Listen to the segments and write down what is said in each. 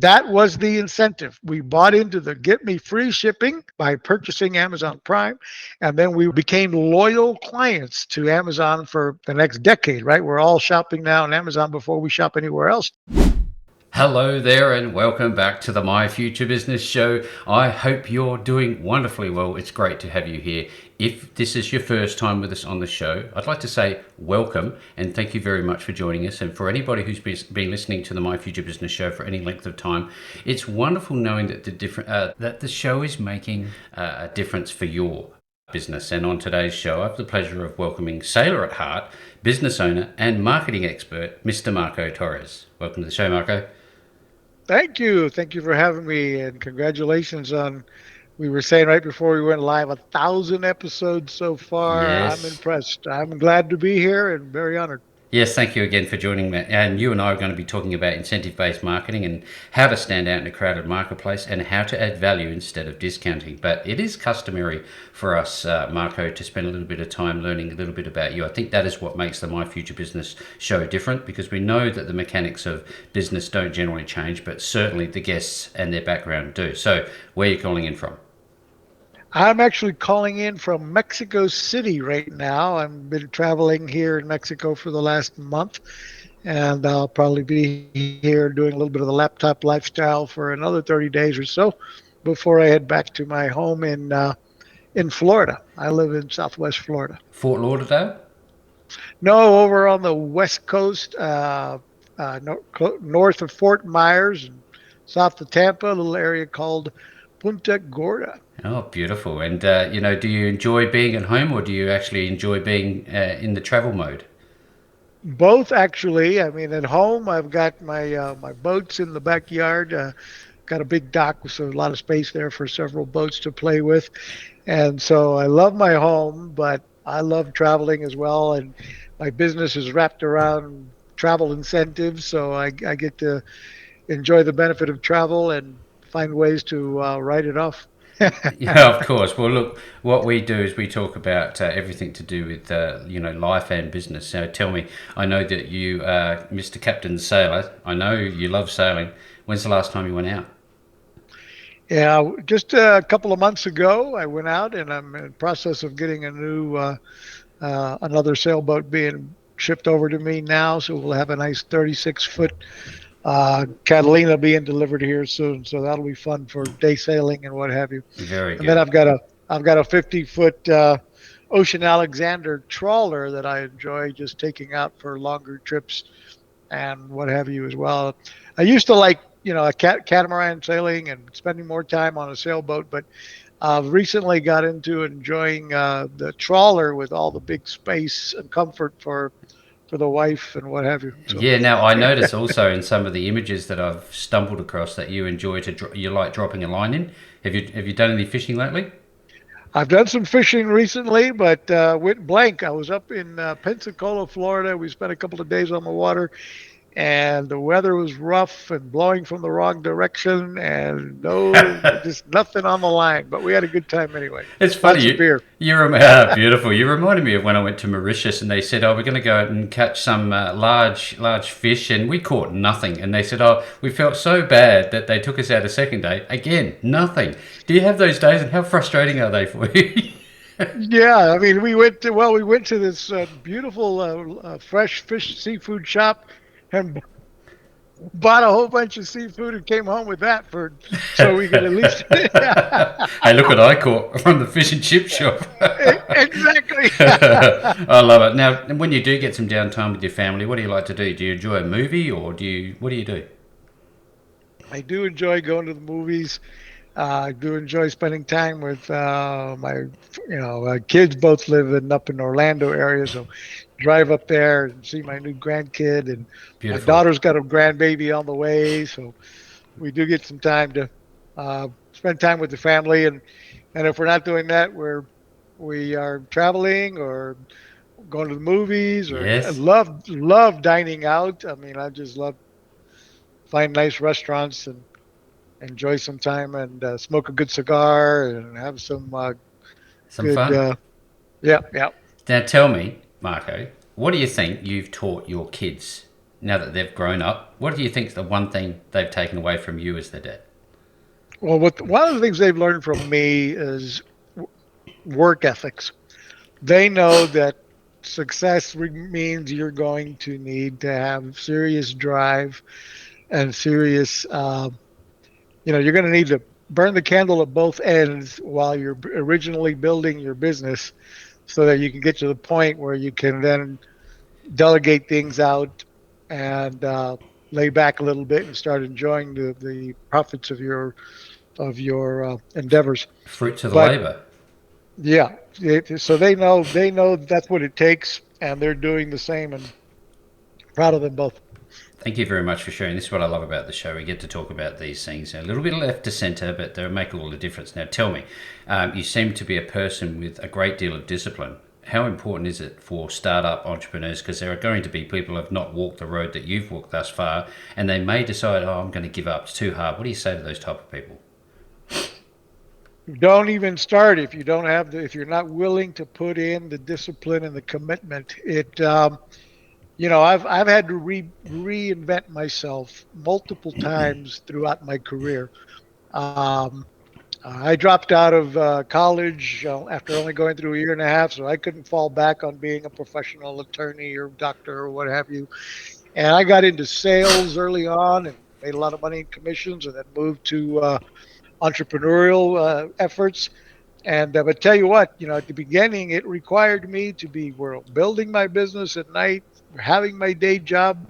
That was the incentive. We bought into the get me free shipping by purchasing Amazon Prime, and then we became loyal clients to Amazon for the next decade, right? We're all shopping now on Amazon before we shop anywhere else. Hello there, and welcome back to the My Future Business Show. I hope you're doing wonderfully well. It's great to have you here. If this is your first time with us on the show, I'd like to say welcome and thank you very much for joining us. And for anybody who's been listening to the My Future Business Show for any length of time, it's wonderful knowing that the show is making a difference for your business. And on today's show, I have the pleasure of welcoming sailor at heart, business owner, and marketing expert, Mr. Marco Torres. Welcome to the show, Marco. Thank you. Thank you for having me, and congratulations on, we were saying right before we went live, 1,000 episodes so far. I'm Yes. impressed. I'm glad to be here and very honored. Yes, thank you again for joining me. And you and I are going to be talking about incentive-based marketing and how to stand out in a crowded marketplace and how to add value instead of discounting. But it is customary for us, Marco, to spend a little bit of time learning a little bit about you. I think that is what makes the My Future Business show different, because we know that the mechanics of business don't generally change, but certainly the guests and their background do. So where are you calling in from? I'm actually calling in from Mexico City right now. I've been traveling here in Mexico for the last month, and I'll probably be here doing a little bit of the laptop lifestyle for another 30 days or so before I head back to my home in Florida. I live in Southwest Florida. Fort Lauderdale? No, over on the West Coast, north of Fort Myers and south of Tampa, a little area called Punta Gorda. Oh, beautiful. And, do you enjoy being at home, or do you actually enjoy being in the travel mode? Both, actually. I mean, at home, I've got my boats in the backyard. Got a big dock, so a lot of space there for several boats to play with. And so I love my home, but I love traveling as well. And my business is wrapped around travel incentives, so I get to enjoy the benefit of travel and find ways to write it off. Yeah, of course. Well, look, what we do is we talk about everything to do with, life and business. So tell me, I know that you are Mr. Captain Sailor. I know you love sailing. When's the last time you went out? Yeah, just a couple of months ago, I went out, and I'm in the process of getting a new another sailboat being shipped over to me now. So we'll have a nice 36-foot Catalina being delivered here soon. So that'll be fun for day sailing and what have you. Very And then good. I've got a 50-foot Ocean Alexander trawler that I enjoy just taking out for longer trips and what have you as well. I used to like, a catamaran sailing and spending more time on a sailboat, but I've recently got into enjoying the trawler with all the big space and comfort for the wife and what have you. So Yeah. Now I notice also in some of the images that I've stumbled across that you enjoy you like dropping a line in. Have you done any fishing lately? I've done some fishing recently, but went blank. I was up in Pensacola, Florida. We spent a couple of days on the water, and the weather was rough and blowing from the wrong direction, and no, just nothing on the line. But we had a good time anyway. It's funny. Lots of beer. Beautiful. You reminded me of when I went to Mauritius and they said, "Oh, we're going to go out and catch some large fish," and we caught nothing. And they said, "Oh, we felt so bad that they took us out a second day. Again, nothing." Do you have those days, and how frustrating are they for you? Yeah, I mean, we went to this beautiful fresh fish seafood shop and bought a whole bunch of seafood and came home with that for so we could at least Hey, look what I caught from the fish and chip shop. exactly. I love it. Now, when you do get some downtime with your family, what do you like to do? Do you enjoy a movie, or what do you do? I do enjoy going to the movies. I do enjoy spending time with my kids. Both live up in Orlando area, so drive up there and see my new grandkid, and my Beautiful. daughter's got a grandbaby on the way, so we do get some time to spend time with the family. And if we're not doing that, we are traveling or going to the movies, or I Yes. love dining out. I mean, I just love find nice restaurants and enjoy some time and smoke a good cigar and have some Some good. fun. Yeah, yeah. Now, tell me, Marco, what do you think you've taught your kids now that they've grown up, what do you think is the one thing they've taken away from you as their dad? Well, one of the things they've learned from me is work ethics. They know that success means you're going to need to have serious drive and serious, you're going to need to burn the candle at both ends while you're originally building your business so that you can get to the point where you can then delegate things out and lay back a little bit and start enjoying the profits of your endeavors. Fruits of the But labour. yeah, so they know that's what it takes, and they're doing the same. And proud of them both. Thank you very much for sharing. This is what I love about the show. We get to talk about these things a little bit left to centre, but they make all the difference. Now, tell me, you seem to be a person with a great deal of discipline. How important is it for startup entrepreneurs? Because there are going to be people who have not walked the road that you've walked thus far, and they may decide, oh, I'm going to give up. It's too hard. What do you say to those type of people? Don't even start if you don't have if you're not willing to put in the discipline and the commitment. I've had to reinvent myself multiple times throughout my career. Um, I dropped out of college after only going through a year and a half, so I couldn't fall back on being a professional attorney or doctor or what have you. And I got into sales early on and made a lot of money in commissions, and then moved to entrepreneurial efforts. And but tell you what, at the beginning, it required me to be building my business at night, having my day job,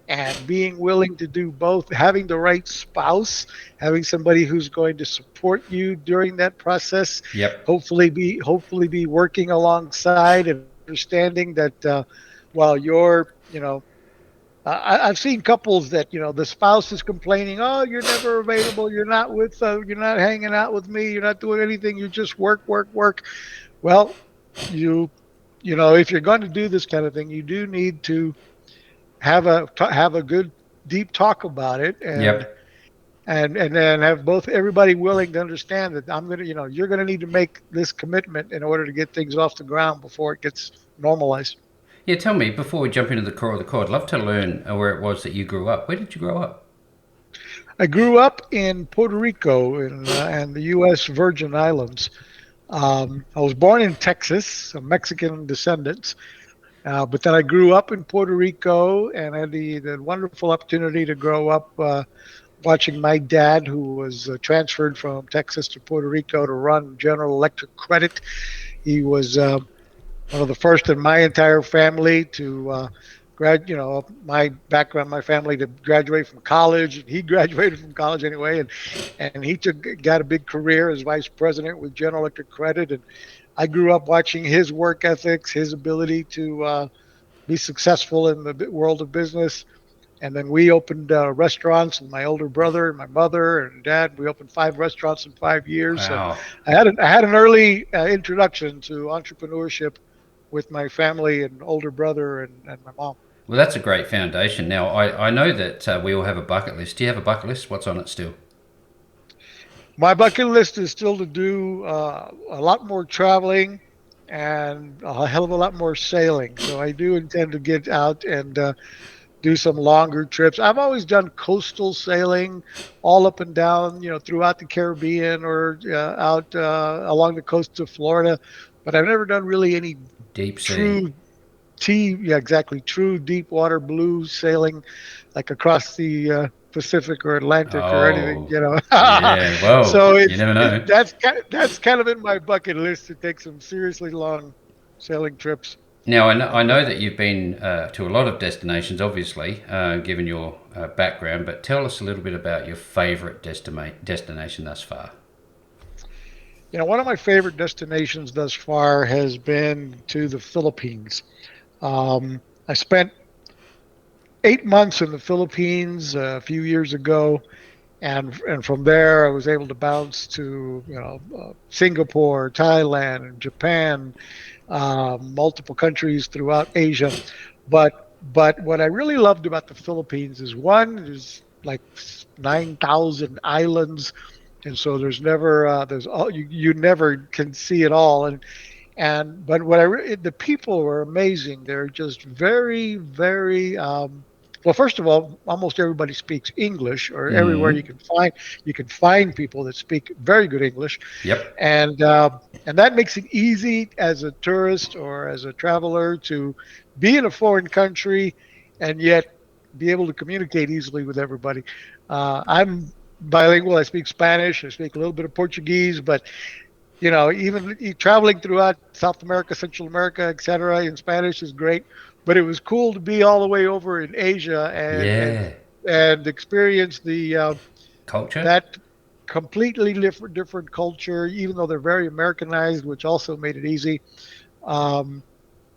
and being willing to do both, having the right spouse, having somebody who's going to support you during that process, Yep. hopefully be working alongside and understanding that while you're, I've seen couples that the spouse is complaining, "Oh, you're never available. You're not hanging out with me. You're not doing anything. You just work, work, work." Well, you if you're going to do this kind of thing, you do need to have a good deep talk about it, and Yep. and then have both everybody willing to understand that you're gonna need to make this commitment in order to get things off the ground before it gets normalized. Yeah, tell me, before we jump into the core of the call, I'd love to learn where it was that you grew up. Where did you grow up? I grew up in Puerto Rico and the U.S. Virgin Islands. I was born in Texas, a Mexican descendants, but then I grew up in Puerto Rico and had the wonderful opportunity to grow up watching my dad, who was transferred from Texas to Puerto Rico to run General Electric Credit. He was one of the first in my entire family to my background, my family to graduate from college. He graduated from college anyway, and he got a big career as vice president with General Electric Credit. And I grew up watching his work ethics, his ability to be successful in the world of business. And then we opened restaurants, and my older brother and my mother and dad, we opened 5 restaurants in 5 years. So Wow. I had an early introduction to entrepreneurship with my family and older brother and my mom. Well, that's a great foundation. Now, I know that we all have a bucket list. Do you have a bucket list? What's on it still? My bucket list is still to do a lot more traveling and a hell of a lot more sailing. So I do intend to get out and do some longer trips. I've always done coastal sailing all up and down, throughout the Caribbean or out along the coast of Florida, but I've never done really any Deep sea. true yeah, exactly, true deep water blue sailing like across the Pacific or Atlantic or anything, Oh, yeah. Well, so you never know. that's kind of in my bucket list to take some seriously long sailing trips. Now, I know that you've been to a lot of destinations, obviously, given your background, but tell us a little bit about your favourite destination thus far. One of my favorite destinations thus far has been to the Philippines. I spent 8 months in the Philippines a few years ago, and from there I was able to bounce to Singapore, Thailand, and Japan, multiple countries throughout Asia. But what I really loved about the Philippines is one, there's like 9,000 islands, and so there's all you never can see it all. But the people were amazing. They're just very very Well, first of all, almost everybody speaks English, or everywhere Mm. you can find people that speak very good English, Yep. and and that makes it easy as a tourist or as a traveler to be in a foreign country and yet be able to communicate easily with everybody. I'm bilingual. I speak Spanish. I speak a little bit of Portuguese, but even traveling throughout South America, Central America, etc., in Spanish is great. But it was cool to be all the way over in Asia Yeah. and experience the Culture. that completely different culture, even though they're very Americanized, which also made it easy. Um,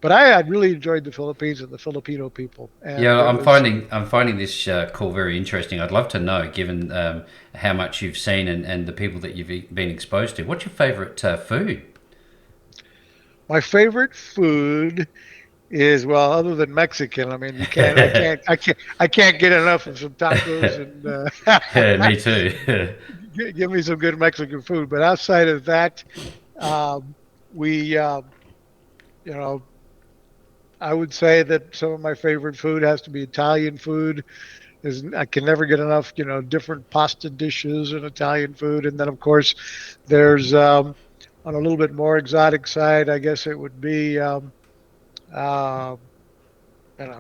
but I really enjoyed the Philippines and the Filipino people, and Yeah, it was I'm finding this call very interesting. I'd love to know, given how much you've seen and the people that you've been exposed to. What's your favourite food? my favorite food is, well, other than Mexican. I mean, you can't, I can't get enough of some tacos and Me too. give me some good Mexican food. But outside of that, um, we, you know, I would say that some of my favorite food has to be Italian food. Is I can never get enough, different pasta dishes and Italian food. And then, of course, there's on a little bit more exotic side, I guess it would be, uh,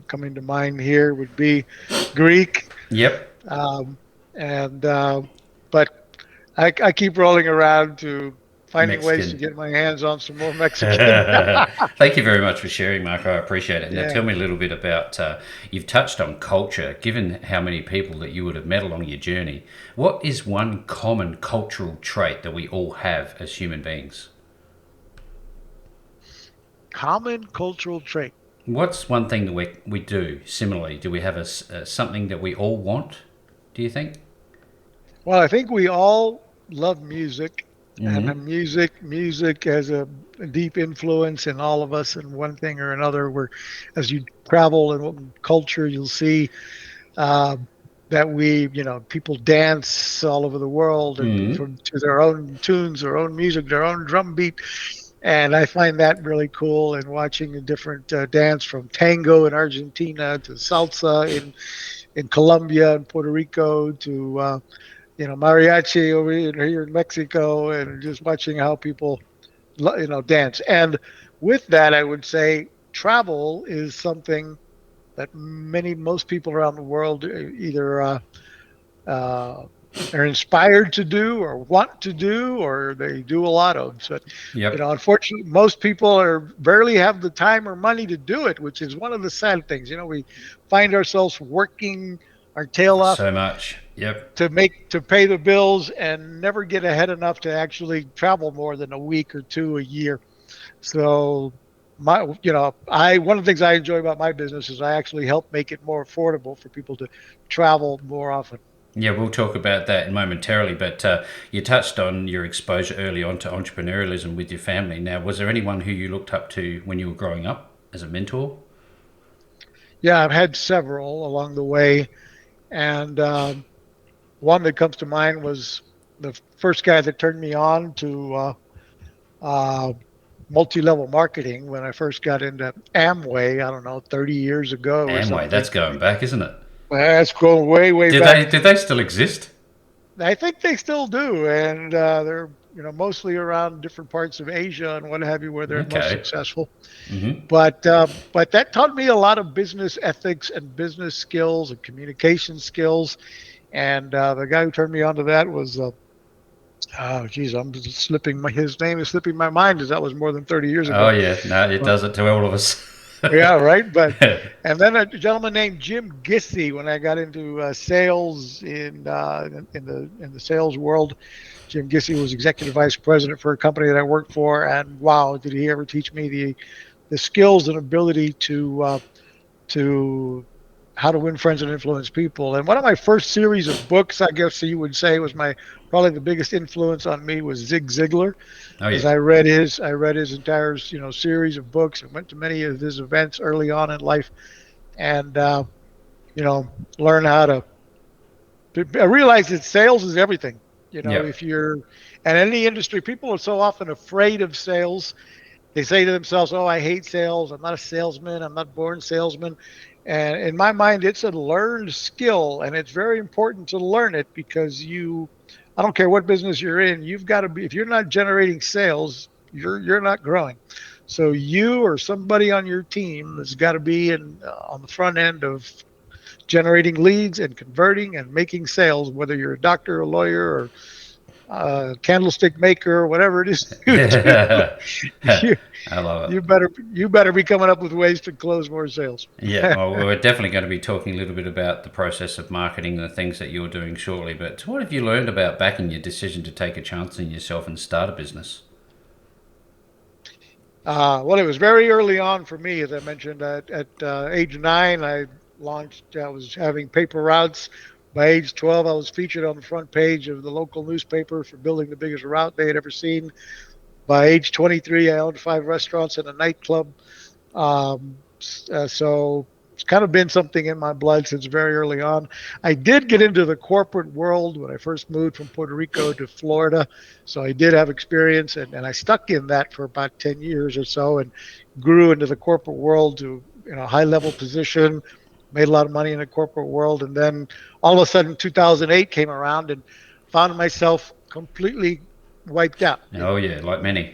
coming to mind here would be Greek. Yep, Um, and but I keep rolling around to finding ways to Mexican. get my hands on some more Mexican. Thank you very much for sharing, Mark. I appreciate it. Now, Yeah, tell me a little bit about you've touched on culture. Given how many people that you would have met along your journey, what is one common cultural trait that we all have as human beings? common cultural trait. What's one thing that we do similarly? Do we have something that we all want? Do you think? Well, I think we all love music, and the Mm-hmm. music has a deep influence in all of us in one thing or another. Where, as you travel in culture, you'll see uh, that people dance all over the world and Mm-hmm. from to their own tunes, their own music, their own drum beat. And I find that really cool. And watching a different dance from tango in Argentina to salsa in Colombia and Puerto Rico to mariachi over here in Mexico, and just watching how people dance. And with that, I would say travel is something that most people around the world either uh, are inspired to do or want to do, or they do a lot of. So, Yep. unfortunately, most people are barely have the time or money to do it, which is one of the sad things. We find ourselves working our tail off So much. Yep. to pay the bills and never get ahead enough to actually travel more than a week or two a year. So I one of the things I enjoy about my business is I actually help make it more affordable for people to travel more often. Yeah, we'll talk about that momentarily, but you touched on your exposure early on to entrepreneurialism with your family. Now, was there anyone who you looked up to when you were growing up as a mentor? Yeah, I've had several along the way, and one that comes to mind was the first guy that turned me on to uh, multi-level marketing when I first got into Amway. I don't know, 30 years ago or Amway, that's something. going back, isn't it? That's going way, way Did they back. did they still exist? I think they still do, and they're mostly around different parts of Asia and what have you, where they're most Okay. successful. Mm-hmm. But that taught me a lot of business ethics and business skills and communication skills. And the guy who turned me on to that was oh geez, his name is slipping my mind, as that was more than 30 years Oh ago. yeah, no, it But does it to all of us. yeah, right. And then a gentleman named Jim Gissy, when I got into sales in the sales world. Jim Gissy was executive vice president for a company that I worked for, and wow, did he ever teach me the skills and ability to how to win friends and influence people. And one of my first series of books, I guess you would say, was my probably the biggest influence on me was Zig Ziglar, Oh as yeah. I read his entire series of books and went to many of his events early on in life, and you know learn how to. I realize that sales is everything. Yep. If you're in any industry, people are so often afraid of sales. They say to themselves, "Oh, I hate sales. I'm not a salesman. I'm not born salesman." And in my mind, it's a learned skill, and it's very important to learn it because I don't care what business you're in, you've got to be, if you're not generating sales, you're not growing. So you or somebody on your team has got to be on the front end of generating leads and converting and making sales, whether you're a doctor, a lawyer, or candlestick maker, whatever it is you do. You, I love you it. better be coming up with ways to close more sales. Yeah, well, we're definitely going to be talking a little bit about the process of marketing and the things that you're doing shortly. But what have you learned about backing your decision to take a chance in yourself and start a business? Well, it was very early on for me, as I mentioned. At age 9, I launched. I was having paper routes. By age 12, I was featured on the front page of the local newspaper for building the biggest route they had ever seen. By age 23, I owned 5 restaurants and a nightclub. So it's kind of been something in my blood since very early on. I did get into the corporate world when I first moved from Puerto Rico to Florida. So I did have experience, and I stuck in that for about 10 years or so and grew into the corporate world to high level position, made a lot of money in the corporate world. And then all of a sudden, 2008 came around and found myself completely wiped out. Oh, yeah, like many.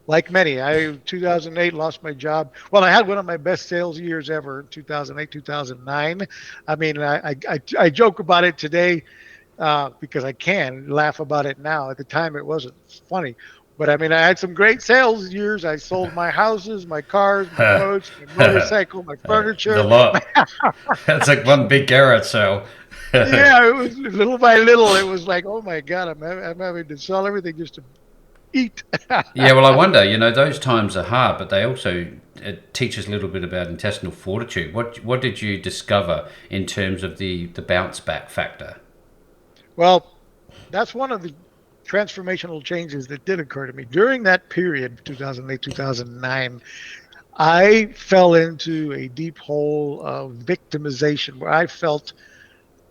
Like many, I 2008 lost my job. Well, I had one of my best sales years ever in 2008, 2009. I mean, I joke about it today because I can laugh about it now. At the time, it wasn't funny. But I mean, I had some great sales years. I sold my houses, my cars, my boats, my motorcycle, my The furniture. lot. That's like one big garage sale. Yeah, it was little by little. It was like, oh my God, I'm having to sell everything just to eat. Yeah, well, I wonder, those times are hard, but they also teach us a little bit about intestinal fortitude. What did you discover in terms of the bounce back factor? Well, that's one of the transformational changes that did occur to me during that period, 2008, 2009. I fell into a deep hole of victimization where I felt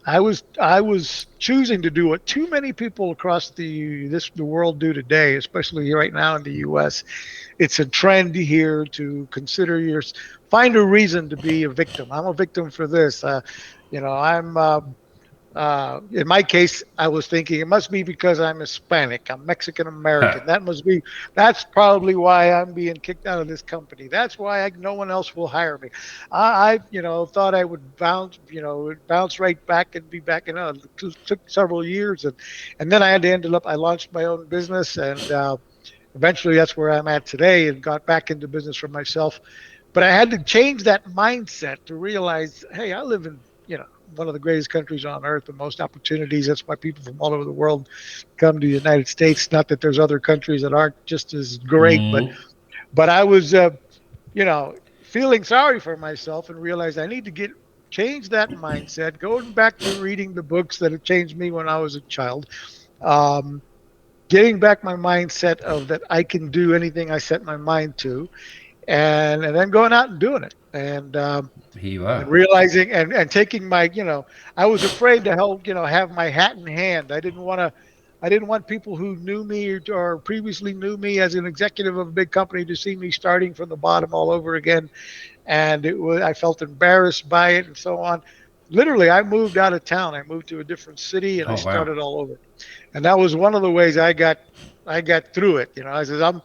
I was choosing to do what too many people across the world do today, especially right now in the U.S. It's a trend here to consider your find a reason to be a victim. I'm a victim for this. I'm in my case, I was thinking it must be because I'm Hispanic, I'm Mexican American. That's probably why I'm being kicked out of this company. That's why no one else will hire me. I thought I would bounce right back and be back. It took several years, and then I had to ended up. I launched my own business, and eventually that's where I'm at today, and got back into business for myself. But I had to change that mindset to realize, hey, I live in one of the greatest countries on earth, the most opportunities. That's why people from all over the world come to the United States. Not that there's other countries that aren't just as great, but Mm. I was, you know, feeling sorry for myself and realized I need to get change that mindset. Going back to reading the books that have changed me when I was a child. Um, Getting back my mindset of that I can do anything I set my mind to, and then going out and doing it. Here you And are. realizing and taking my I was afraid to help have my hat in hand. I didn't want people who knew me or previously knew me as an executive of a big company to see me starting from the bottom all over again. And I felt embarrassed by it and so on. Literally, I moved out of town. I moved to a different city and I Oh, wow. started all over. And that was one of the ways I got through it. I said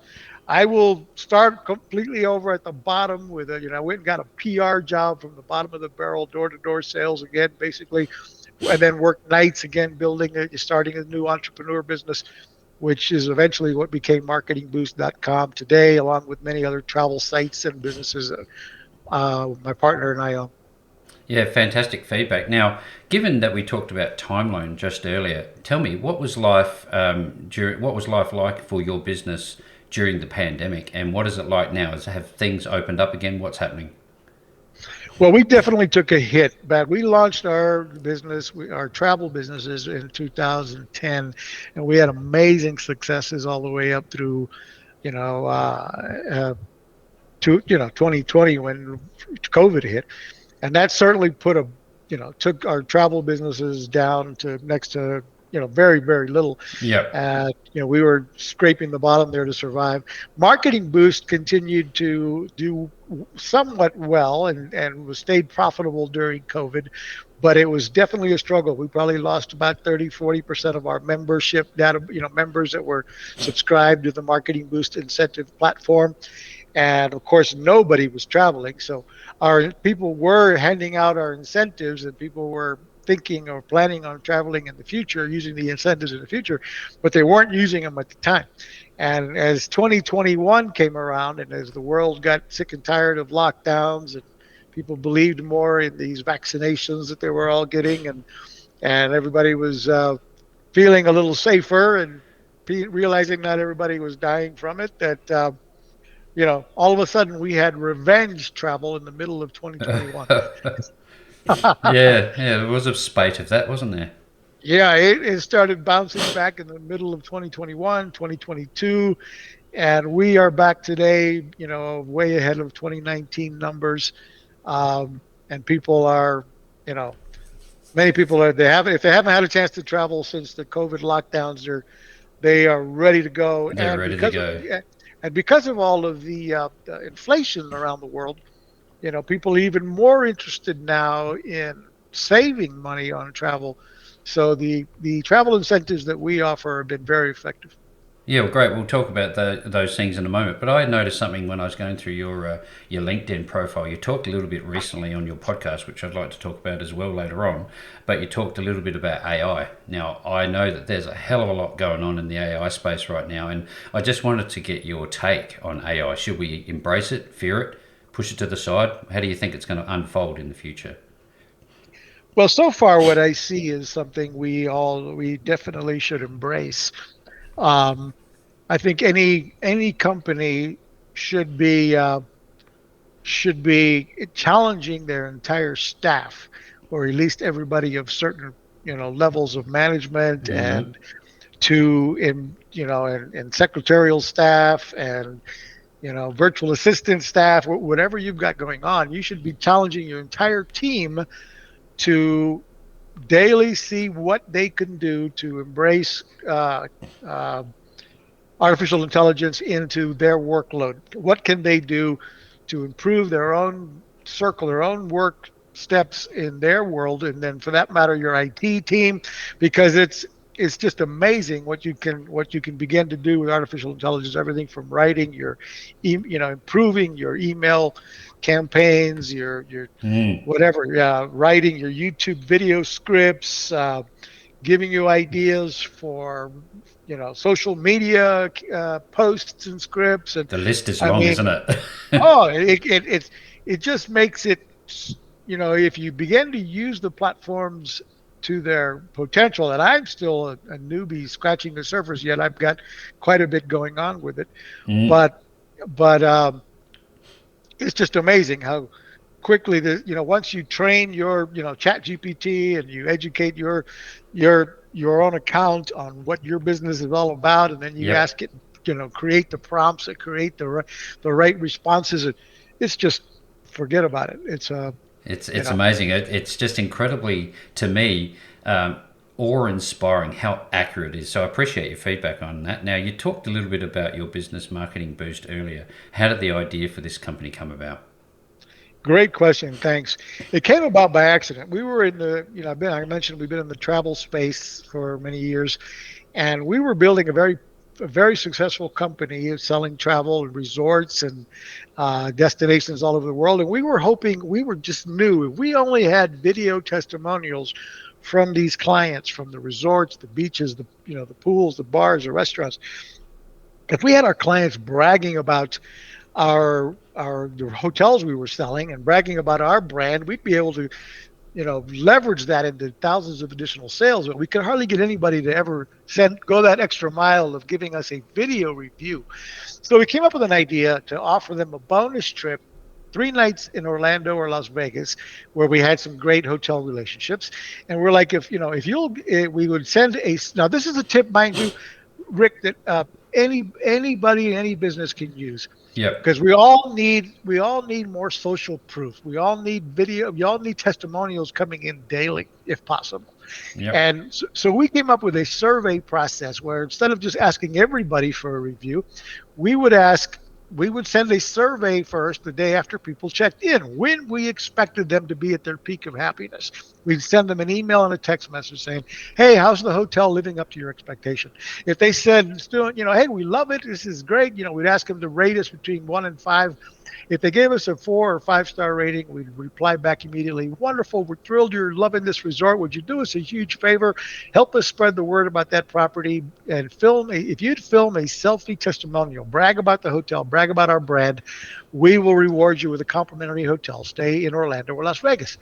I will start completely over at the bottom with I went and got a PR job from the bottom of the barrel, door to door sales again, basically, and then worked nights again, starting a new entrepreneur business, which is eventually what became marketingboost.com today, along with many other travel sites and businesses my partner and I own. Yeah, fantastic feedback. Now, given that we talked about timeline just earlier, tell me what was life like for your business during the pandemic, and what is it like now? Have things opened up again? What's happening? Well, we definitely took a hit, but we launched our business, our travel businesses in 2010, and we had amazing successes all the way up through, you know, to 2020 when COVID hit, and that certainly took our travel businesses down to next to very, very little. Yep. We were scraping the bottom there to survive. Marketing Boost continued to do somewhat well and was stayed profitable during COVID, but it was definitely a struggle. We probably lost about 30-40% of our membership data, members that were subscribed to the Marketing Boost incentive platform. And of course, nobody was traveling. So our people were handing out our incentives, and people were thinking or planning on traveling in the future, using the incentives in the future, but they weren't using them at the time. And as 2021 came around, and as the world got sick and tired of lockdowns, and people believed more in these vaccinations that they were all getting, and everybody was feeling a little safer, and realizing not everybody was dying from it, that all of a sudden we had revenge travel in the middle of 2021. Yeah, yeah, there was a spate of that, wasn't there? Yeah, it started bouncing back in the middle of 2021, 2022, and we are back today, way ahead of 2019 numbers. And people are, you know, many people are, if they haven't had a chance to travel since the COVID lockdowns, they are ready to go. They're ready to go. And because of all of the inflation around the world, people are even more interested now in saving money on travel. So the travel incentives that we offer have been very effective. Yeah, well, great. We'll talk about those things in a moment. But I noticed something when I was going through your LinkedIn profile. You talked a little bit recently on your podcast, which I'd like to talk about as well later on. But you talked a little bit about AI. Now, I know that there's a hell of a lot going on in the AI space right now, and I just wanted to get your take on AI. Should we embrace it, fear it, push it to the side? How do you think it's going to unfold in the future? Well, so far what I see is something we definitely should embrace. Um, I think any company should be uh, should be challenging their entire staff, or at least everybody of certain levels of management, Mm-hmm. and to in you know and secretarial staff, and virtual assistant staff, whatever you've got going on. You should be challenging your entire team to daily see what they can do to embrace uh, artificial intelligence into their workload. What can they do to improve their own circle, their own work steps in their world, and then for that matter, your IT team, because it's just amazing what you can begin to do with artificial intelligence. Everything from writing improving your email campaigns, your Mm. whatever, writing your YouTube video scripts, giving you ideas for social media posts and scripts. And The list is I long, mean, isn't it? oh, it just makes it, if you begin to use the platforms to their potential, and I'm still a newbie scratching the surface, yet I've got quite a bit going on with it. Mm. But but it's just amazing how quickly once you train your chat gpt, and you educate your own account on what your business is all about, and then you Yep. ask it, create the prompts that create the right responses. It's just, forget about it. It's you It's know amazing. It's just incredibly, to me, awe-inspiring how accurate it is. So I appreciate your feedback on that. Now, you talked a little bit about your business marketing boost earlier. How did the idea for this company come about? Great question. Thanks. It came about by accident. We were in the, I mentioned we've been in the travel space for many years, and we were building a very successful company selling travel and resorts and destinations all over the world. And we were hoping, we were just new. If we only had video testimonials from these clients, from the resorts, the beaches, the pools, the bars, the restaurants. If we had our clients bragging about our the hotels we were selling, and bragging about our brand, we'd be able to leverage that into thousands of additional sales. But we could hardly get anybody to ever go that extra mile of giving us a video review. So we came up with an idea to offer them a bonus trip, 3 nights in Orlando or Las Vegas, where we had some great hotel relationships. And we're like, if you'll, we would send now this is a tip, mind you, Rick, that anybody in any business can use, Yep. because we all need more social proof. We all need video. We all need testimonials coming in daily, if possible. Yep. And so we came up with a survey process where instead of just asking everybody for a review, we would ask, we would send a survey first the day after people checked in when we expected them to be at their peak of happiness. We'd send them an email and a text message saying, hey, how's the hotel living up to your expectation? If they said, hey, we love it, this is great, we'd ask them to rate us between 1 and 5. If they gave us a 4 or 5 star rating, we'd reply back immediately, wonderful, we're thrilled you're loving this resort. Would you do us a huge favor? Help us spread the word about that property and if you'd film a selfie testimonial, brag about the hotel, brag about our brand, we will reward you with a complimentary hotel stay in Orlando or Las Vegas.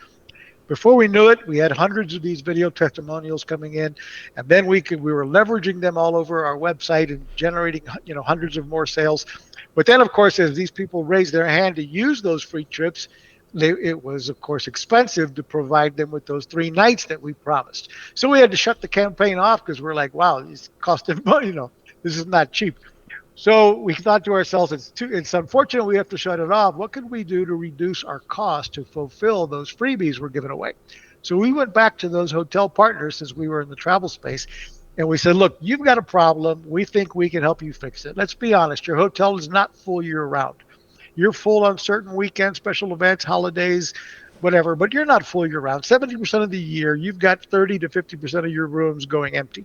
Before we knew it, we had hundreds of these video testimonials coming in, and then we were leveraging them all over our website and generating hundreds of more sales. But then, of course, as these people raised their hand to use those free trips, it was, of course, expensive to provide them with those 3 nights that we promised. So we had to shut the campaign off because we're like, wow, it's costing money. This is not cheap. So we thought to ourselves, it's unfortunate we have to shut it off. What could we do to reduce our cost to fulfill those freebies we're giving away? So we went back to those hotel partners since we were in the travel space, and we said, look, you've got a problem. We think we can help you fix it. Let's be honest. Your hotel is not full year round. You're full on certain weekends, special events, holidays, whatever, but you're not full year round. 70% of the year, you've got 30 to 50% of your rooms going empty.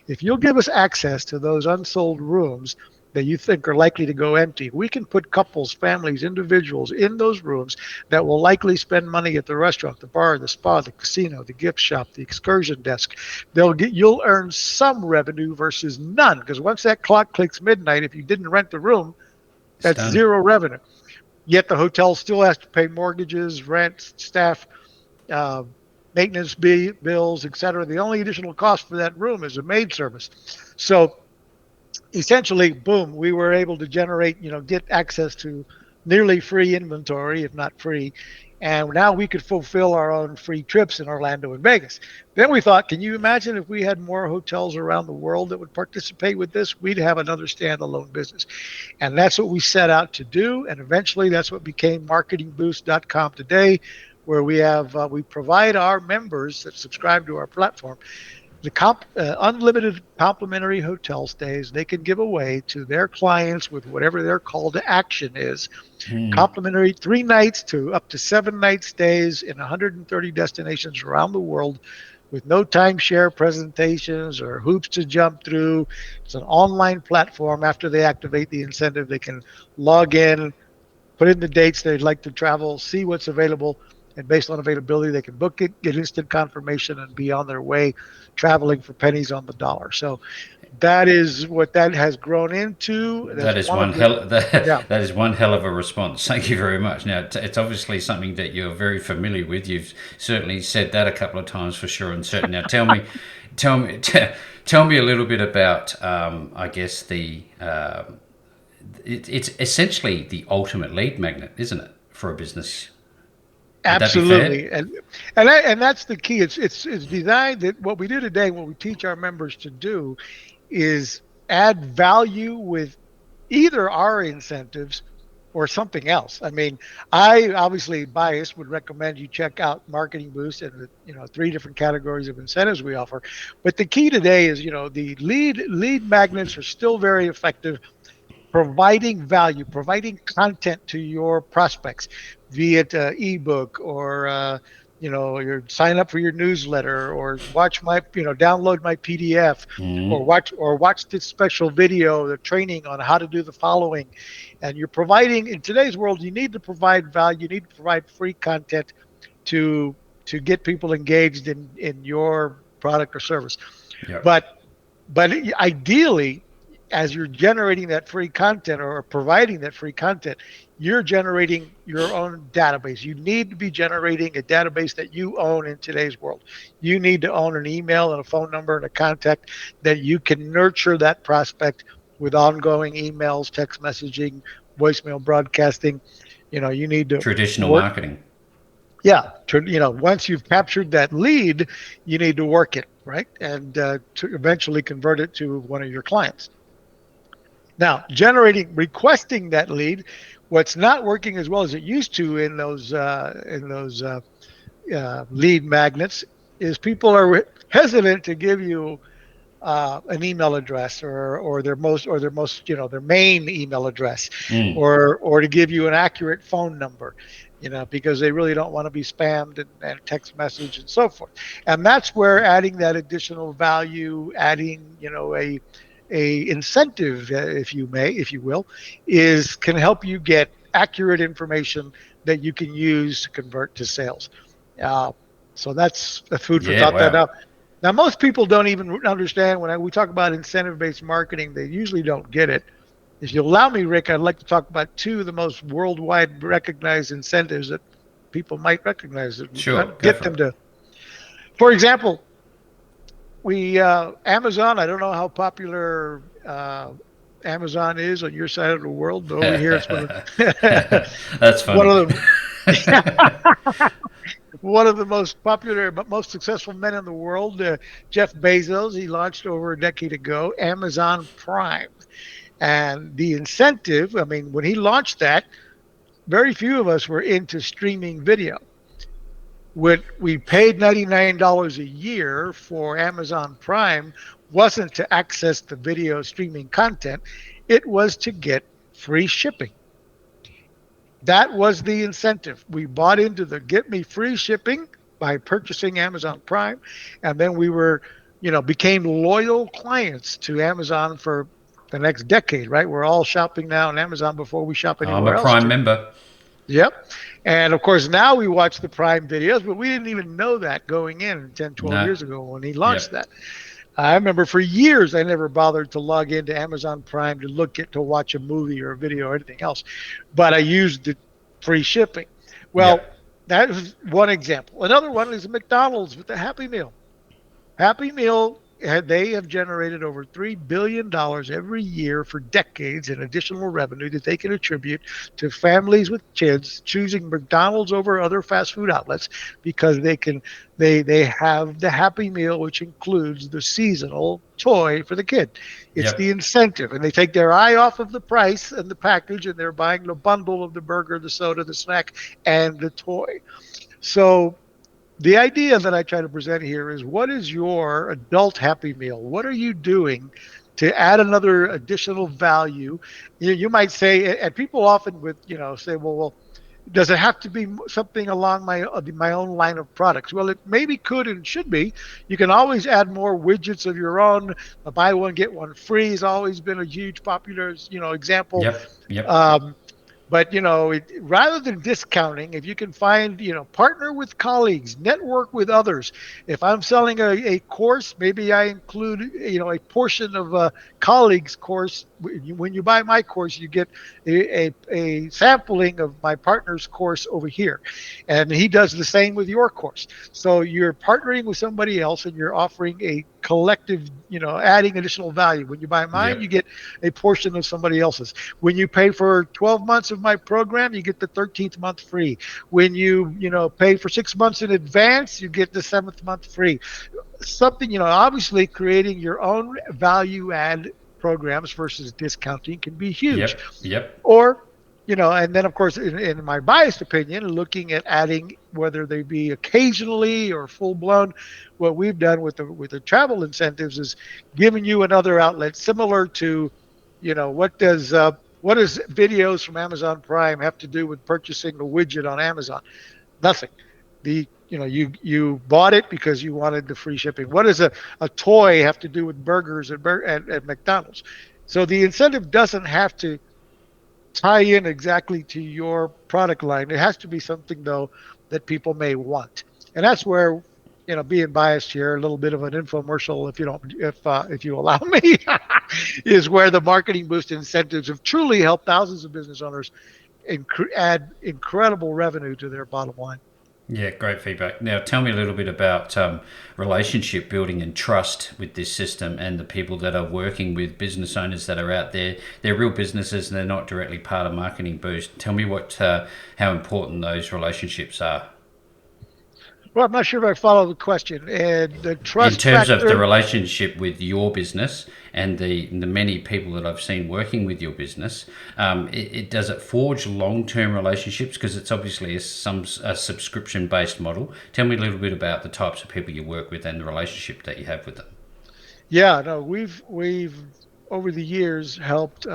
If you'll give us access to those unsold rooms that you think are likely to go empty, we can put couples, families, individuals in those rooms that will likely spend money at the restaurant, the bar, the spa, the casino, the gift shop, the excursion desk. You'll earn some revenue versus none, because once that clock clicks midnight, if you didn't rent the room, It's that's done. zero revenue. Yet the hotel still has to pay mortgages, rent, staff, uh, maintenance bills, etc. The only additional cost for that room is a maid service. So essentially, boom, we were able to generate, get access to nearly free inventory, if not free. And now we could fulfill our own free trips in Orlando and Vegas. Then we thought, can you imagine if we had more hotels around the world that would participate with this? We'd have another standalone business. And that's what we set out to do. And eventually that's what became marketingboost.com today, where we provide our members that subscribe to our platform unlimited complimentary hotel stays they can give away to their clients with whatever their call to action is. Complimentary 3 nights to up to 7 night stays in 130 destinations around the world with no timeshare presentations or hoops to jump through. It's an online platform. After they activate the incentive, they can log in, put in the dates they'd like to travel, see what's available, and based on availability, they can book it, get instant confirmation, and be on their way traveling for pennies on the dollar. So that is what that has grown into. That's That is one one of the, hell. yeah, That is one hell of a response. Thank you very much. Now, it's obviously something that you're very familiar with. You've certainly said that a couple of times for sure and certain. Now, tell me, tell me a little bit about. I guess it's essentially the ultimate lead magnet, isn't it, for a business? Would that be fair? absolutely. And that's the key. It's designed that what we do today, what we teach our members to do is add value with either our incentives or something else. I mean, I obviously biased would recommend you check out Marketing Boost and the 3 different categories of incentives we offer. But the key today is the lead magnets are still very effective providing value, providing content to your prospects, be it ebook or your sign up for your newsletter or watch download my PDF or watch this special video, the training on how to do the following. And you're providing in today's world, you need to provide value, you need to provide free content to get people engaged in your product or service. Yep. But ideally, as you're generating that free content or providing that free content, you're generating your own database. You need to be generating a database that you own in today's world. You need to own an email and a phone number and a contact that you can nurture that prospect with ongoing emails, text messaging, voicemail broadcasting. You need to Traditional work. marketing. Yeah, once you've captured that lead, you need to work it, right? And to eventually convert it to one of your clients. Now, requesting that lead, what's not working as well as it used to in those lead magnets is people are hesitant to give you an email address or their main email address Mm. or to give you an accurate phone number, because they really don't want to be spammed and text message and so forth. And that's where adding that additional value, adding a incentive, if you will, is can help you get accurate information that you can use to convert to sales. Uh, so that's a food for Yeah, thought. That wow. now, most people don't even understand we talk about incentive-based marketing. They usually don't get it. If you allow me, Rick, I'd like to talk about two of the most worldwide recognized incentives that people might recognize Sure, that go get for them it. to. For example, we Amazon. I don't know how popular Amazon is on your side of the world, but over here it's That's one funny. of the one of the most popular but most successful men in the world, Jeff Bezos. He launched over a decade ago Amazon Prime. And the incentive, I mean, when he launched that, very few of us were into streaming video. What we paid $99 a year for Amazon Prime wasn't to access the video streaming content, it was to get free shipping. That was the incentive. We bought into the get me free shipping by purchasing Amazon Prime, and then we became loyal clients to Amazon for the next decade, right? We're all shopping now on Amazon before we shop I'm a anywhere else. Prime member. Yep. And of course, now we watch the Prime videos, but we didn't even know that going in 10, 12 No. years ago when he launched Yep. that. I remember for years I never bothered to log into Amazon Prime to watch a movie or a video or anything else, but I used the free shipping. Well, Yep. that is one example. Another one is McDonald's with the Happy Meal. Happy Meal, they have generated over $3 billion every year for decades in additional revenue that they can attribute to families with kids choosing McDonald's over other fast food outlets because they have the Happy Meal, which includes the seasonal toy for the kid. It's Yep. the incentive, and they take their eye off of the price and the package, and they're buying the bundle of the burger, the soda, the snack, and the toy. So the idea that I try to present here is what is your adult happy meal? What are you doing to add another additional value? You might say, and people often say, well, does it have to be something along my own line of products? Well, it maybe could and should be. You can always add more widgets of your own. Buy one get one free has always been a huge popular example. Yep. Yep. Um, but rather than discounting, if you can find, partner with colleagues, network with others. If I'm selling a course, maybe I include a portion of a colleague's course. When you buy my course, you get a sampling of my partner's course over here, and he does the same with your course. So you're partnering with somebody else, and you're offering a collective, adding additional value. When you buy mine, you Yep. get a portion of somebody else's. When you pay for 12 months of my program, you get the 13th month free. When pay for 6 months in advance, you get the seventh month free. Something, obviously creating your own value add programs versus discounting can be huge. Yep. Yep. Or, and then of course, in my biased opinion, looking at adding whether they be occasionally or full blown, what we've done with the travel incentives is giving you another outlet similar to, what does videos from Amazon Prime have to do with purchasing a widget on Amazon? Nothing. You bought it because you wanted the free shipping. What does a toy have to do with burgers at McDonald's? So the incentive doesn't have to tie in exactly to your product line. It has to be something though that people may want, and that's where being biased here, a little bit of an infomercial, if you allow me, is where the marketing boost incentives have truly helped thousands of business owners add incredible revenue to their bottom line. Yeah, great feedback. Now, tell me a little bit about relationship building and trust with this system and the people that are working with business owners that are out there. They're real businesses and they're not directly part of Marketing Boost. Tell me how important those relationships are. Well, I'm not sure if I follow the question. And the In trust terms of the factor, relationship with your business and the many people that I've seen working with your business, does it forge long term relationships because it's obviously a subscription based model. Tell me a little bit about the types of people you work with and the relationship that you have with them. yeah, no, we've over the years helped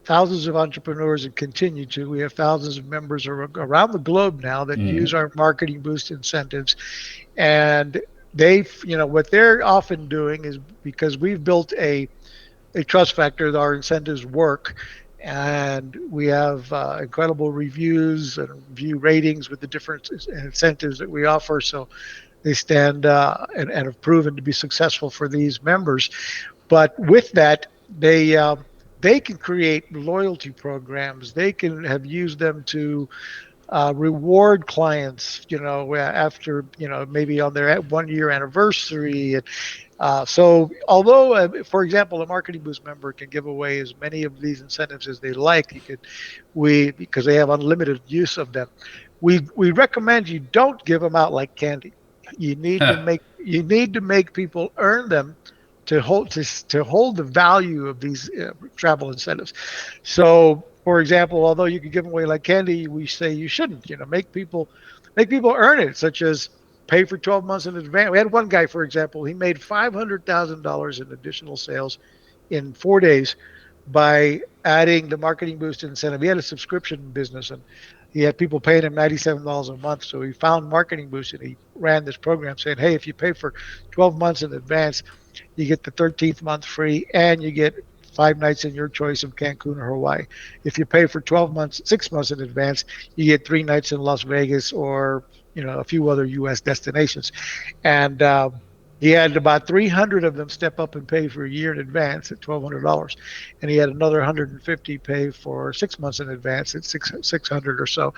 thousands of entrepreneurs and continue to. We have thousands of members around the globe now that use our marketing boost incentives, and what they're often doing is because we've built a trust factor that our incentives work. And we have incredible reviews and review ratings with the different incentives that we offer. So they stand and have proven to be successful for these members. But with that, they can create loyalty programs. They can have used them to reward clients, after, maybe on their 1 year anniversary. And so, although, for example, a Marketing Boost member can give away as many of these incentives as they like, because they have unlimited use of them. We recommend you don't give them out like candy. You need to make people earn them to hold the value of these travel incentives. So, for example, although you could give them away like candy, we say you shouldn't. Make people earn it, such as pay for 12 months in advance. We had one guy, for example, he made $500,000 in additional sales in 4 days by adding the Marketing Boost incentive. He had a subscription business, and he had people paying him $97 a month. So he found Marketing Boost and he ran this program saying, hey, if you pay for 12 months in advance, you get the 13th month free and you get 5 nights in your choice of Cancun or Hawaii. If you pay for 12 months, 6 months in advance, you get 3 nights in Las Vegas or a few other U.S. destinations. And he had about 300 of them step up and pay for a year in advance at $1,200, and he had another 150 pay for 6 months in advance at 600 or so.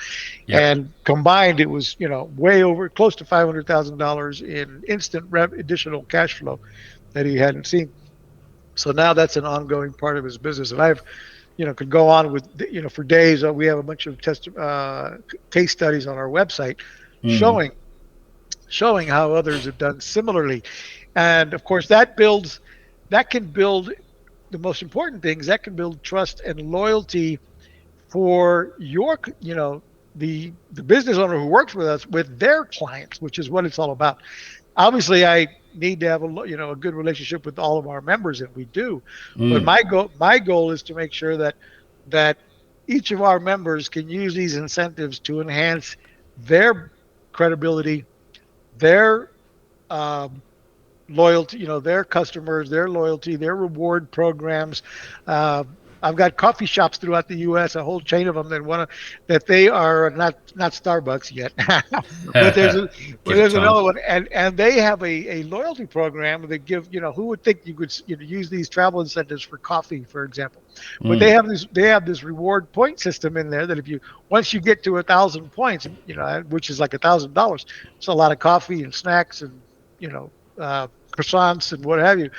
Yep. And combined, it was way over close to $500,000 in instant additional cash flow that he hadn't seen. So now that's an ongoing part of his business, and I've could go on with for days. We have a bunch of case studies on our website showing showing how others have done similarly. And of course, that can build the most important things. That can build trust and loyalty for the business owner who works with us with their clients, which is what it's all about. Obviously, I need to have a good relationship with all of our members, and we do. But my goal is to make sure that each of our members can use these incentives to enhance their credibility, their um, loyalty, their customers, their loyalty, their reward programs. Uh, I've got coffee shops throughout the U.S., a whole chain of them that they are not Starbucks yet, but there's a, but Give it there's time. another one, and they have a loyalty program that give who would think you could use these travel incentives for coffee, for example, but they have this reward point system in there that if you once you get to 1,000 points, which is like $1,000, it's a lot of coffee and snacks and you know croissants and what have you.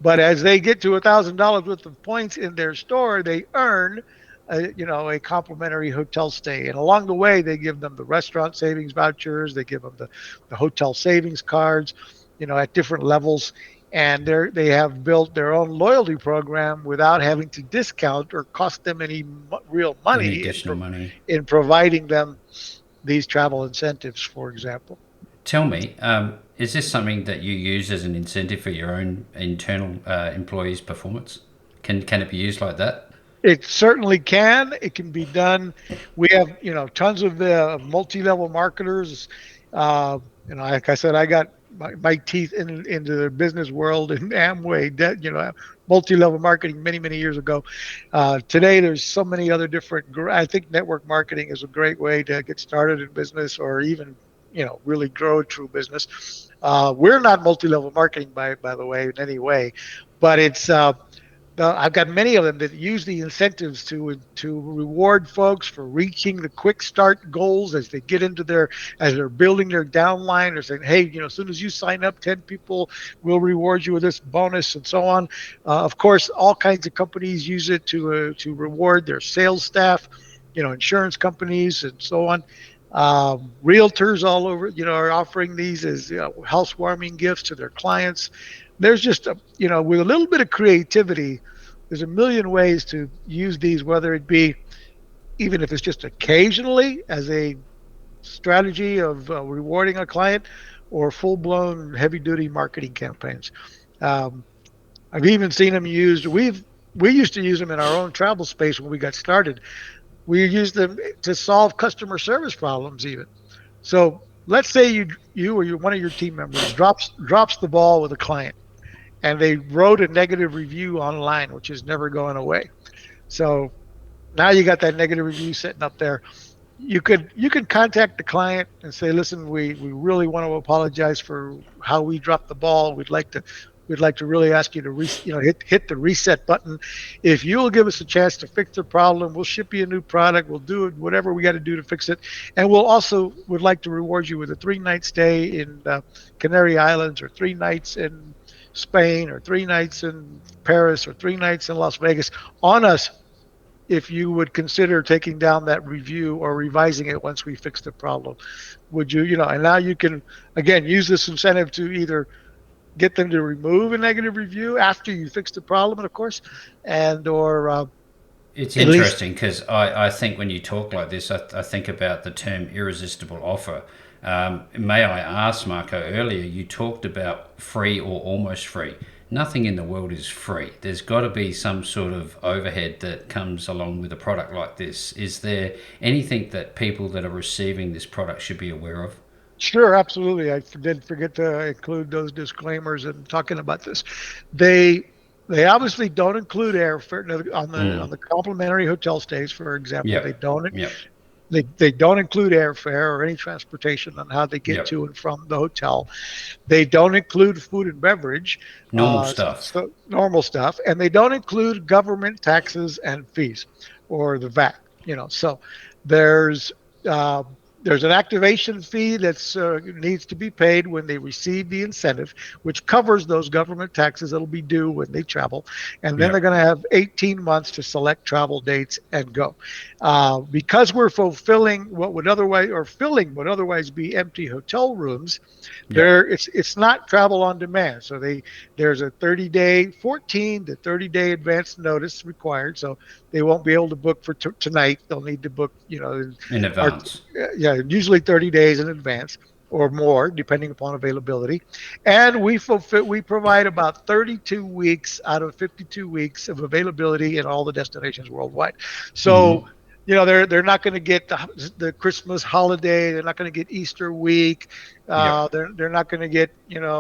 But as they get to $1,000 worth of points in their store, they earn a complimentary hotel stay. And along the way, they give them the restaurant savings vouchers. They give them the hotel savings cards, at different levels. And they have built their own loyalty program without having to discount or cost them any real Any money additional money? in providing them these travel incentives, for example. Tell me, is this something that you use as an incentive for your own internal employees' performance? Can it be used like that? It certainly can. It can be done. We have, tons of multi-level marketers. Like I said, I got my teeth into the business world in Amway, multi-level marketing many, many years ago. Today, there's so many other different. I think network marketing is a great way to get started in business, or even, really grow a true business. We're not multi-level marketing, by the way, in any way, but it's I've got many of them that use the incentives to reward folks for reaching the quick start goals as they're building their downline. Or saying, hey, as soon as you sign up, 10 people will reward you with this bonus and so on. Of course, all kinds of companies use it to reward their sales staff, insurance companies and so on. Realtors all over, are offering these as housewarming gifts to their clients. There's just with a little bit of creativity, there's a million ways to use these, whether it be even if it's just occasionally as a strategy of rewarding a client, or full blown heavy duty marketing campaigns. Um, I've even seen them used. We used to use them in our own travel space when we got started. We used them to solve customer service problems even. So let's say you or one of your team members drops the ball with a client, and they wrote a negative review online, which is never going away. So now you got that negative review sitting up there. You could contact the client and say, listen, we really want to apologize for how we dropped the ball. We'd like to really ask you to hit the reset button. If you'll give us a chance to fix the problem, we'll ship you a new product. We'll do it, whatever we got to do to fix it, and we'll also would like to reward you with a 3 night stay in Canary Islands, or 3 nights in Spain, or 3 nights in Paris, or 3 nights in Las Vegas on us, if you would consider taking down that review or revising it once we fix the problem. Would you, and now you can, again, use this incentive to either get them to remove a negative review after you fix the problem, of course, and or It's at least. interesting because I think when you talk like this, I think about the term irresistible offer. May I ask, Marco, earlier you talked about free or almost free. Nothing in the world is free. There's got to be some sort of overhead that comes along with a product like this. Is there anything that people that are receiving this product should be aware of? Sure, absolutely. I did forget to include those disclaimers in talking about this. They obviously don't include airfare on the complimentary hotel stays, for example. They Yep. don't Yep. they don't include airfare or any transportation on how they get Yep. to and from the hotel. They don't include food and beverage, Normal stuff. so normal stuff, and they don't include government taxes and fees, or the VAT. So there's uh, there's an activation fee that's needs to be paid when they receive the incentive, which covers those government taxes that'll be due when they travel, and then they're Yep. going to have 18 months to select travel dates and go. Because we're fulfilling what would otherwise or filling what otherwise be empty hotel rooms, Yep. it's not travel on demand. So there's a 30-day, 14 to 30-day advance notice required. So they won't be able to book for tonight. They'll need to book, In our advance. yeah, usually 30 days in advance or more, depending upon availability. And we provide about 32 weeks out of 52 weeks of availability in all the destinations worldwide. So Mm-hmm. they're not going to get the Christmas holiday. They're not going to get Easter week. Yep. They're not going to get,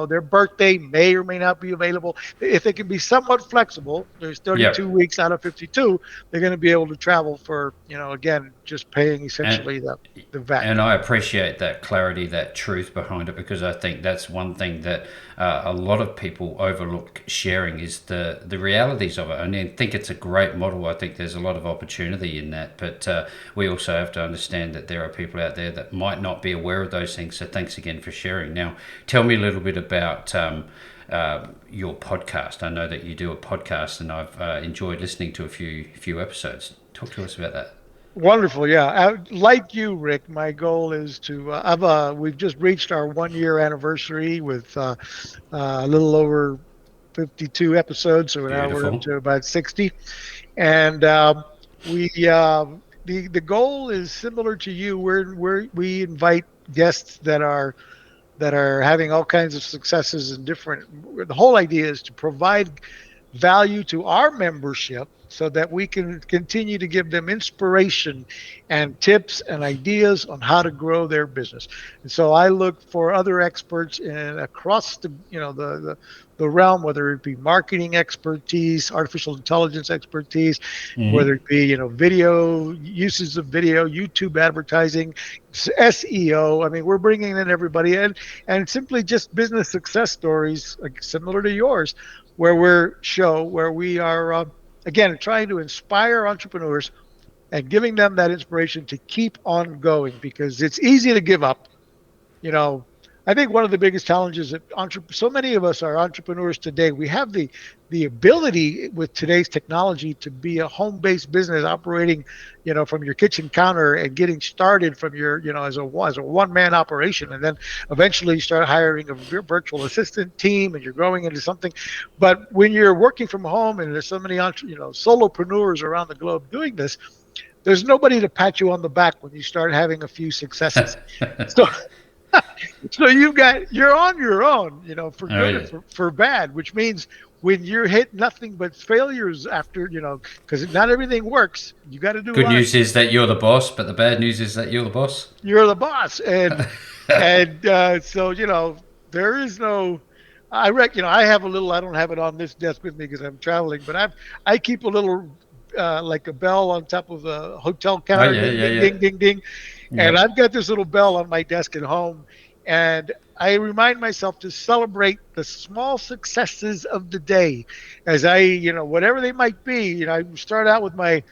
their birthday may or may not be available. If they can be somewhat flexible, there's 32 Yep. weeks out of 52. They're going to be able to travel for, again, just paying And essentially the VAT. and I appreciate that clarity, that truth behind it, because I think that's one thing that a lot of people overlook sharing is the realities of it. And I think it's a great model. I think there's a lot of opportunity in that, but we also have to understand that there are people out there that might not be aware of those things. So thanks again for sharing. Now, tell me a little bit about. Your podcast. I know that you do a podcast, and I've enjoyed listening to a few episodes. Talk to us about that. Wonderful, yeah. Like you, Rick, my goal is to. We've just reached our 1 year anniversary with a little over 52 episodes, so now we're up Beautiful. to about 60. And we the goal is similar to you. We invite guests that are having all kinds of successes and different. The whole idea is to provide value to our membership so that we can continue to give them inspiration and tips and ideas on how to grow their business. And so I look for other experts in across the realm, whether it be marketing expertise, artificial intelligence expertise, whether Mm-hmm. it be video uses of video, YouTube advertising, SEO. I mean, we're bringing in everybody, and simply just business success stories like, similar to yours, where we are again trying to inspire entrepreneurs and giving them that inspiration to keep on going, because it's easy to give up. You know, I think one of the biggest challenges that so many of us are entrepreneurs today. We have the ability with today's technology to be a home-based business operating, from your kitchen counter and getting started from your, as a one-man operation, and then eventually start hiring a virtual assistant team, and you're growing into something. But when you're working from home, and there's so many, solopreneurs around the globe doing this, there's nobody to pat you on the back when you start having a few successes. So so you're on your own, for Oh good and yeah. for bad, which means when you're hit nothing but failures after, because not everything works, you got to do a Good lot of, news is that you're the boss, but the bad news is that you're the boss. you're the boss. And so, there is no, I have a little, I don't have it on this desk with me because I'm traveling, but I keep a little, like a bell on top of the hotel Oh counter, yeah, ding, yeah, ding, yeah. ding, ding, ding. And Yep. I've got this little bell on my desk at home. And I remind myself to celebrate the small successes of the day as whatever they might be. I start out with my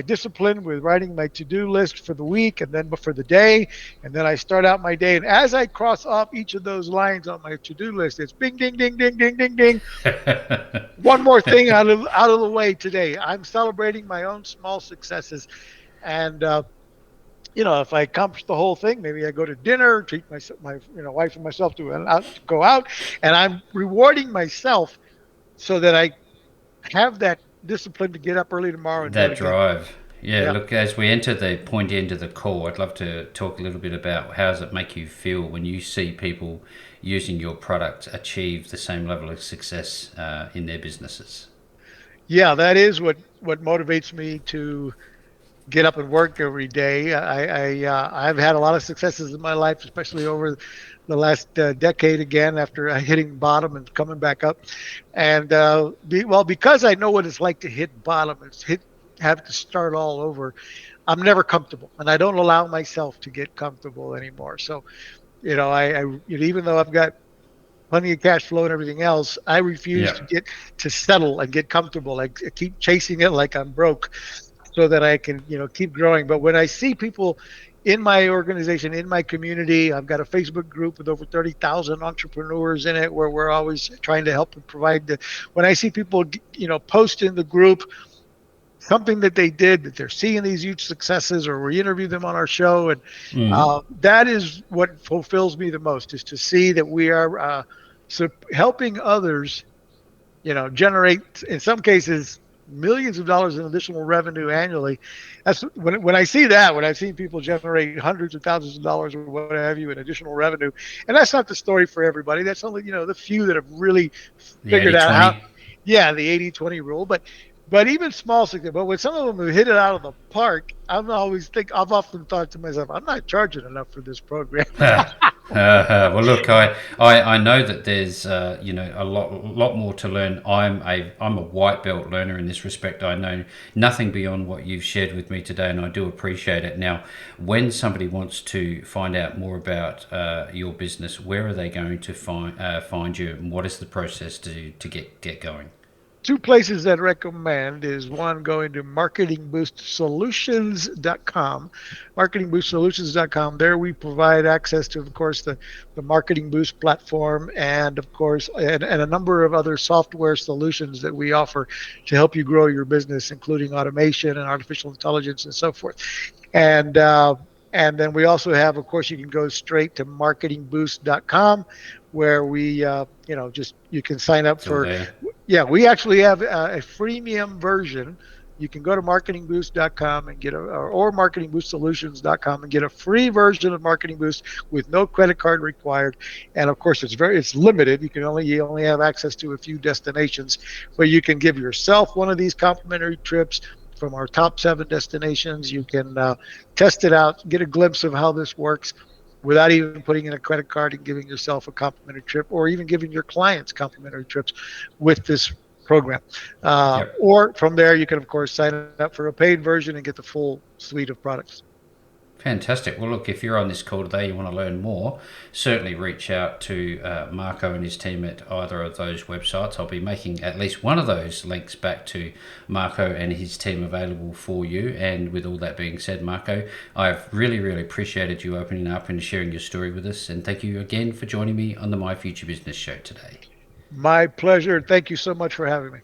discipline with writing my to-do list for the week and then for the day. And then I start out my day. And as I cross off each of those lines on my to-do list, it's bing, ding, ding, ding, ding, ding, ding. One more thing out of the way today. I'm celebrating my own small successes. And if I accomplish the whole thing, maybe I go to dinner, treat my wife and myself to go out, and I'm rewarding myself so that I have that discipline to get up early tomorrow and do it That again. drive. Yeah, Yeah. look, as we enter the point end of the call, I'd love to talk a little bit about how does it make you feel when you see people using your product achieve the same level of success in their businesses. Yeah, that is what motivates me to get up and work every day. I've had a lot of successes in my life, especially over the last decade. Again, after hitting bottom and coming back up, and because I know what it's like to hit bottom, have to start all over. I'm never comfortable, and I don't allow myself to get comfortable anymore. So even though I've got plenty of cash flow and everything else, I refuse Yeah. to settle and get comfortable. I keep chasing it like I'm broke so that I can, keep growing. But when I see people in my organization, in my community, I've got a Facebook group with over 30,000 entrepreneurs in it where we're always trying to help and provide when I see people, post in the group something that they did that they're seeing these huge successes, or we interview them on our show, and Mm. that is what fulfills me the most, is to see that we are helping others, generate, in some cases, millions of dollars in additional revenue annually. That's when I see that, when I've seen people generate hundreds of thousands of dollars or what have you in additional revenue. And that's not the story for everybody. That's only, the few that have really The figured eighty out how, twenty. yeah, the 80/20 rule. But even small success, but when some of them have hit it out of the park, I've often thought to myself, I'm not charging enough for this program. Well, look, I know that there's a lot more to learn. I'm a white belt learner in this respect. I know nothing beyond what you've shared with me today, and I do appreciate it. Now, when somebody wants to find out more about your business, where are they going to find you, and what is the process to get going? Two places that I recommend is one, going to marketingboostsolutions.com. Marketingboostsolutions.com. There we provide access to, of course, the Marketing Boost platform, and of course, and a number of other software solutions that we offer to help you grow your business, including automation and artificial intelligence and so forth. And and then we also have, of course, you can go straight to marketingboost.com, where we, just you can sign up It's all for. there. Yeah, we actually have a freemium version. You can go to marketingboost.com and get or marketingboostsolutions.com and get a free version of Marketing Boost with no credit card required. And of course, it's limited. You only have access to a few destinations, but you can give yourself one of these complimentary trips from our top 7 destinations. You can test it out, get a glimpse of how this works without even putting in a credit card, and giving yourself a complimentary trip, or even giving your clients complimentary trips with this program. Yep. Or from there, you can, of course, sign up for a paid version and get the full suite of products. Fantastic. Well, look, if you're on this call today, you want to learn more, certainly reach out to Marco and his team at either of those websites. I'll be making at least one of those links back to Marco and his team available for you. And with all that being said, Marco, I've really, really appreciated you opening up and sharing your story with us. And thank you again for joining me on the My Future Business show today. My pleasure. Thank you so much for having me.